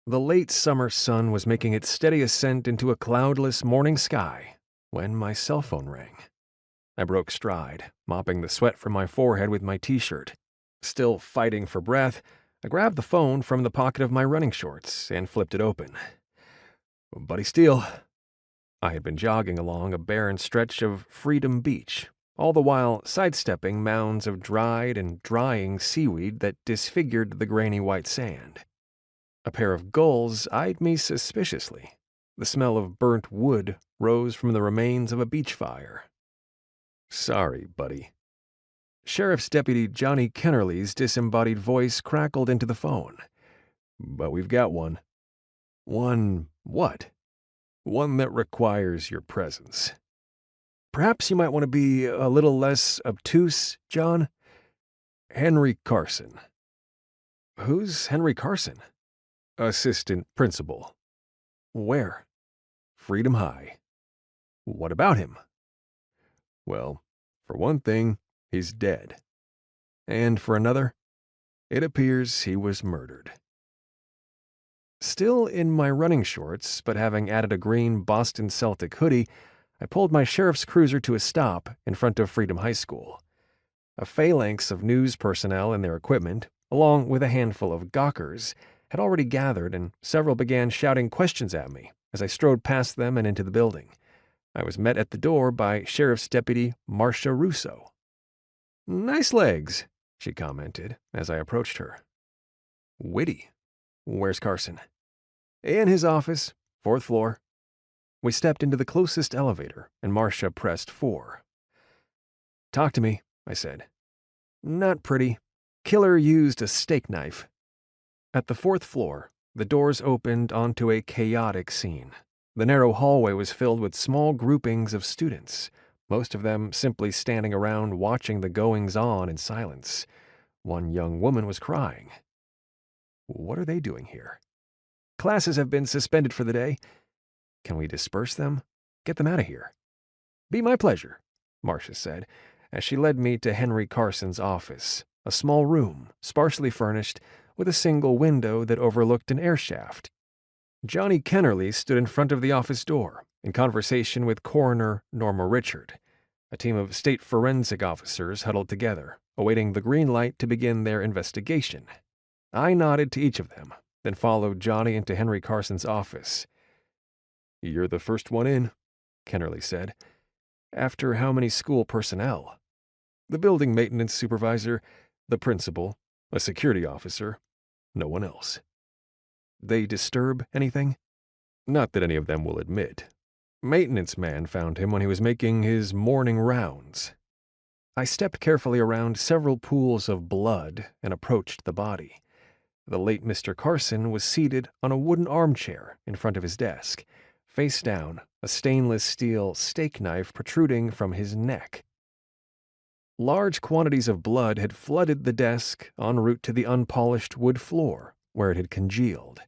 The late summer sun was making its steady ascent into a cloudless morning sky when my cell phone rang. I broke stride, mopping the sweat from my forehead with my t-shirt. Still fighting for breath, I grabbed the phone from the pocket of my running shorts and flipped it open. Buddy Steel. I had been jogging along a barren stretch of Freedom Beach, all the while sidestepping mounds of dried and drying seaweed that disfigured the grainy white sand. A pair of gulls eyed me suspiciously. The smell of burnt wood rose from the remains of a beach fire. Sorry, buddy. Sheriff's Deputy Johnny Kennerly's disembodied voice crackled into the phone. But we've got one. One what? One that requires your presence. Perhaps you might want to be a little less obtuse, John? Henry Carson. Who's Henry Carson? Assistant principal. Where? Freedom High. What about him? Well, for one thing, he's dead. And for another, it appears he was murdered. Still in my running shorts, but having added a green Boston Celtic hoodie, I pulled my sheriff's cruiser to a stop in front of Freedom High School. A phalanx of news personnel and their equipment, along with a handful of gawkers, had already gathered, and several began shouting questions at me as I strode past them and into the building. I was met at the door by Sheriff's Deputy Marcia Russo. "Nice legs," she commented as I approached her. "Witty. Where's Carson?" "In his office, 4th floor." We stepped into the closest elevator, and Marcia pressed 4. "Talk to me," I said. "Not pretty. Killer used a steak knife." At the 4th floor, the doors opened onto a chaotic scene. The narrow hallway was filled with small groupings of students, most of them simply standing around watching the goings-on in silence. One young woman was crying. What are they doing here? "Classes have been suspended for the day. Can we disperse them? Get them out of here." "Be my pleasure," Marcia said, as she led me to Henry Carson's office, a small room, sparsely furnished, with a single window that overlooked an air shaft. Johnny Kennerly stood in front of the office door, in conversation with Coroner Norma Richard. A team of state forensic officers huddled together, awaiting the green light to begin their investigation. I nodded to each of them, then followed Johnny into Henry Carson's office. "You're the first one in," Kennerly said. "After how many school personnel?" "The building maintenance supervisor, the principal, a security officer, no one else." "They disturb anything?" "Not that any of them will admit. Maintenance man found him when he was making his morning rounds." I stepped carefully around several pools of blood and approached the body. The late Mr. Carson was seated on a wooden armchair in front of his desk, face down, a stainless steel steak knife protruding from his neck. Large quantities of blood had flooded the desk en route to the unpolished wood floor, where it had congealed.